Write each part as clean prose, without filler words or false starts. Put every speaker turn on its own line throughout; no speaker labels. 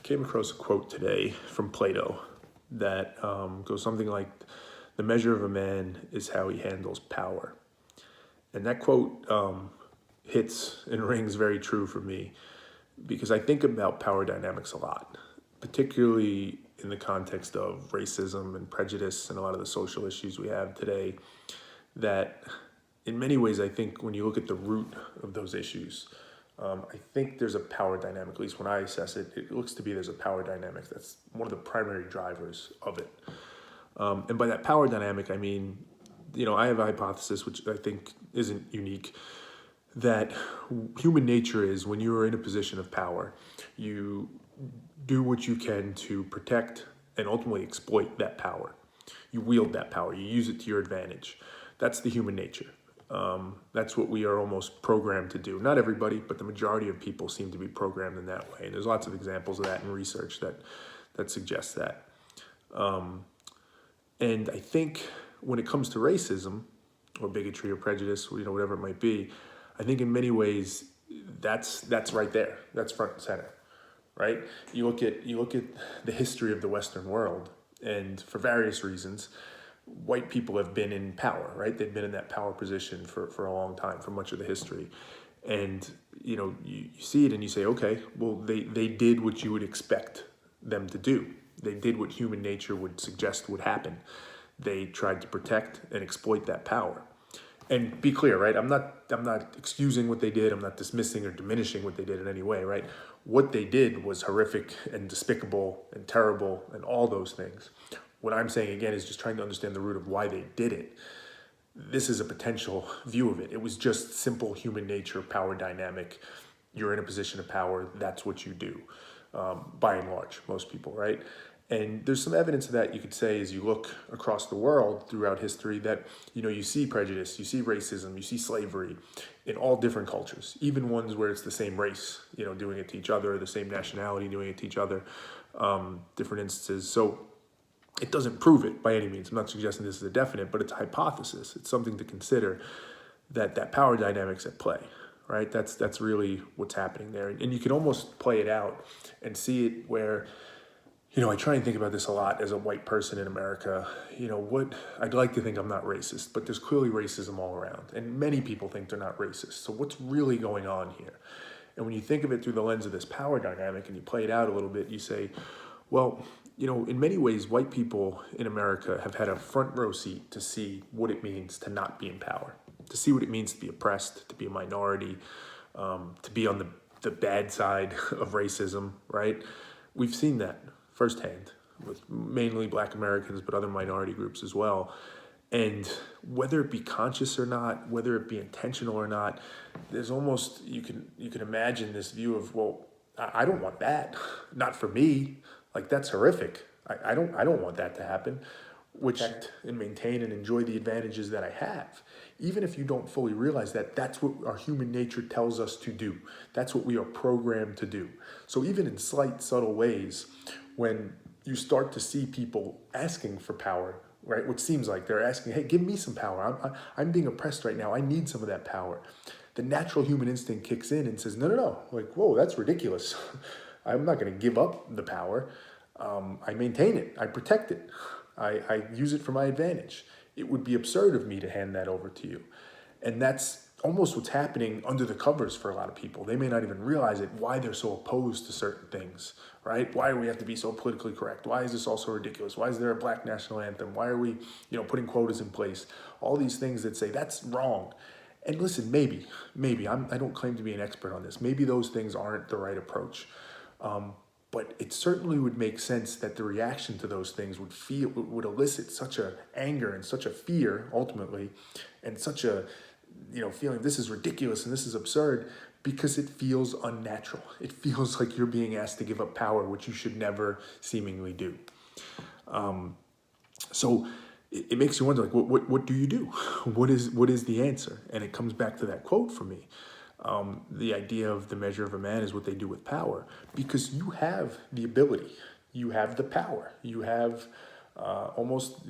came across a quote today from Plato that goes something like, "The measure of a man is how he handles power." And that quote hits and rings very true for me because I think about power dynamics a lot, particularly in the context of racism and prejudice and a lot of the social issues we have today, that in many ways, I think when you look at the root of those issues, I think there's a power dynamic, at least when I assess it, it looks to be there's a power dynamic that's one of the primary drivers of it. And by that power dynamic, I mean, I have a hypothesis, which I think isn't unique, that human nature is when you're in a position of power, you do what you can to protect and ultimately exploit that power. You wield that power, you use it to your advantage. That's the human nature. That's what we are almost programmed to do. Not everybody, but the majority of people seem to be programmed in that way. And there's lots of examples of that in research that suggests that. And I think when it comes to racism or bigotry or prejudice, whatever it might be, I think in many ways that's right there. That's front and center, right? You look at the history of the Western world, and for various reasons, white people have been in power, right? They've been in that power position for a long time, for much of the history. And, you see it and you say, okay, well, they did what you would expect them to do. They did what human nature would suggest would happen. They tried to protect and exploit that power. And be clear, right? I'm not excusing what they did. I'm not dismissing or diminishing what they did in any way, right? What they did was horrific and despicable and terrible and all those things. What I'm saying, again, is just trying to understand the root of why they did it. This is a potential view of it. It was just simple human nature, power dynamic. You're in a position of power. That's what you do, by and large, most people, right? And there's some evidence of that, you could say, as you look across the world throughout history, that, you see prejudice, you see racism, you see slavery in all different cultures, even ones where it's the same race, doing it to each other, the same nationality doing it to each other, different instances. So it doesn't prove it by any means. I'm not suggesting this is a definite, but it's a hypothesis. It's something to consider, that power dynamic's at play, right? That's really what's happening there. And you can almost play it out and see it where, I try and think about this a lot as a white person in America. I'd like to think I'm not racist, but there's clearly racism all around. And many people think they're not racist. So what's really going on here? And when you think of it through the lens of this power dynamic and you play it out a little bit, you say, well, in many ways, white people in America have had a front row seat to see what it means to not be in power, to see what it means to be oppressed, to be a minority, to be on the bad side of racism, right? We've seen that firsthand with mainly Black Americans, but other minority groups as well. And whether it be conscious or not, whether it be intentional or not, there's almost, you can imagine this view of, well, I don't want that, not for me. Like, that's horrific. I don't want that to happen, which and maintain and enjoy the advantages that I have. Even if you don't fully realize that, that's what our human nature tells us to do. That's what we are programmed to do. So even in slight, subtle ways, when you start to see people asking for power, right, which seems like they're asking, hey, give me some power. I'm being oppressed right now. I need some of that power. The natural human instinct kicks in and says, no. Like, whoa, that's ridiculous. I'm not going to give up the power. I maintain it. I protect it. I use it for my advantage. It would be absurd of me to hand that over to you. And that's almost what's happening under the covers for a lot of people. They may not even realize it, why they're so opposed to certain things, right? Why do we have to be so politically correct? Why is this all so ridiculous? Why is there a Black national anthem? Why are we, putting quotas in place? All these things that say that's wrong. And listen, maybe, I don't claim to be an expert on this. Maybe those things aren't the right approach. But it certainly would make sense that the reaction to those things would elicit such a anger and such a fear, ultimately, and such a, feeling this is ridiculous and this is absurd, because it feels unnatural. It feels like you're being asked to give up power, which you should never seemingly do. So it makes you wonder, like, what do you do? What is the answer? And it comes back to that quote for me. The idea of the measure of a man is what they do with power, because you have the ability, you have the power, you have almost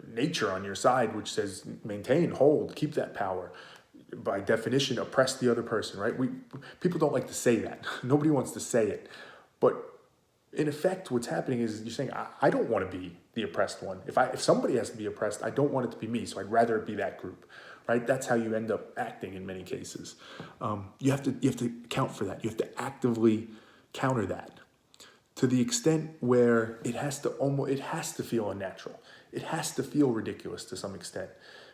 nature on your side, which says maintain, hold, keep that power. By definition, oppress the other person, right? People don't like to say that. Nobody wants to say it, but in effect, what's happening is you're saying, I don't want to be the oppressed one. If somebody has to be oppressed, I don't want it to be me. So I'd rather it be that group, right? That's how you end up acting in many cases. You have to account for that. You have to actively counter that to the extent where it has to feel unnatural. It has to feel ridiculous to some extent,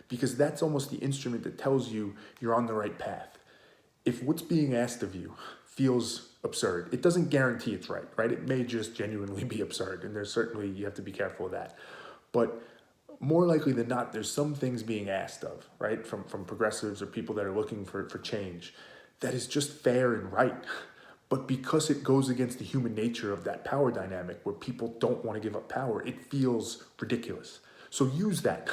because that's almost the instrument that tells you you're on the right path. If what's being asked of you feels absurd, it doesn't guarantee it's right, right? It may just genuinely be absurd, and there's certainly, you have to be careful of that. But more likely than not, there's some things being asked of, right, from progressives or people that are looking for change that is just fair and right. But because it goes against the human nature of that power dynamic where people don't want to give up power, it feels ridiculous. So use that.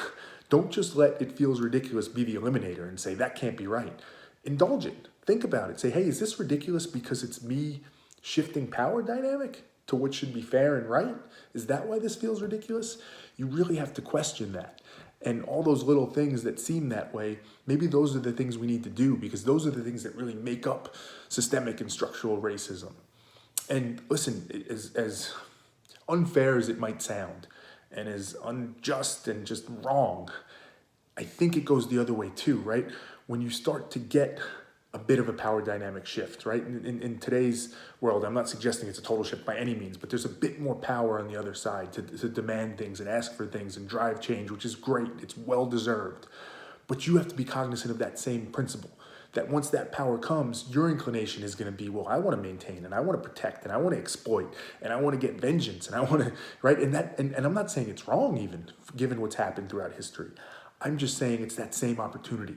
Don't just let it feels ridiculous be the eliminator and say, that can't be right. Indulge it. Think about it. Say, hey, is this ridiculous because it's me shifting power dynamic to what should be fair and right? Is that why this feels ridiculous? You really have to question that. And all those little things that seem that way, maybe those are the things we need to do, because those are the things that really make up systemic and structural racism. And listen, as unfair as it might sound, and as unjust and just wrong, I think it goes the other way too, right? When you start to get a bit of a power dynamic shift, right? In today's world, I'm not suggesting it's a total shift by any means, but there's a bit more power on the other side to demand things and ask for things and drive change, which is great. It's well-deserved. But you have to be cognizant of that same principle, that once that power comes, your inclination is going to be, well, I want to maintain, and I want to protect, and I want to exploit, and I want to get vengeance, and I want to, right? And I'm not saying it's wrong even, given what's happened throughout history. I'm just saying it's that same opportunity.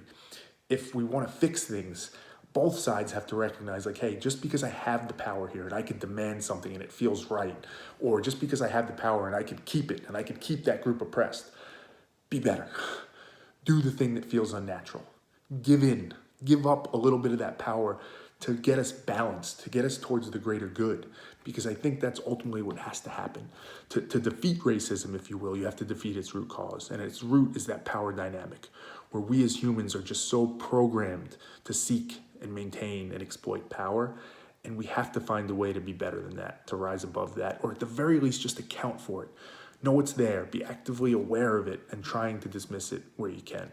If we want to fix things, both sides have to recognize, like, hey, just because I have the power here and I can demand something and it feels right, or just because I have the power and I can keep it and I can keep that group oppressed, be better. Do the thing that feels unnatural. Give in. Give up a little bit of that power to get us balanced, to get us towards the greater good. Because I think that's ultimately what has to happen. To defeat racism, if you will, you have to defeat its root cause. And its root is that power dynamic, where we as humans are just so programmed to seek and maintain and exploit power. And we have to find a way to be better than that, to rise above that, or at the very least just account for it. Know it's there, be actively aware of it, and trying to dismiss it where you can.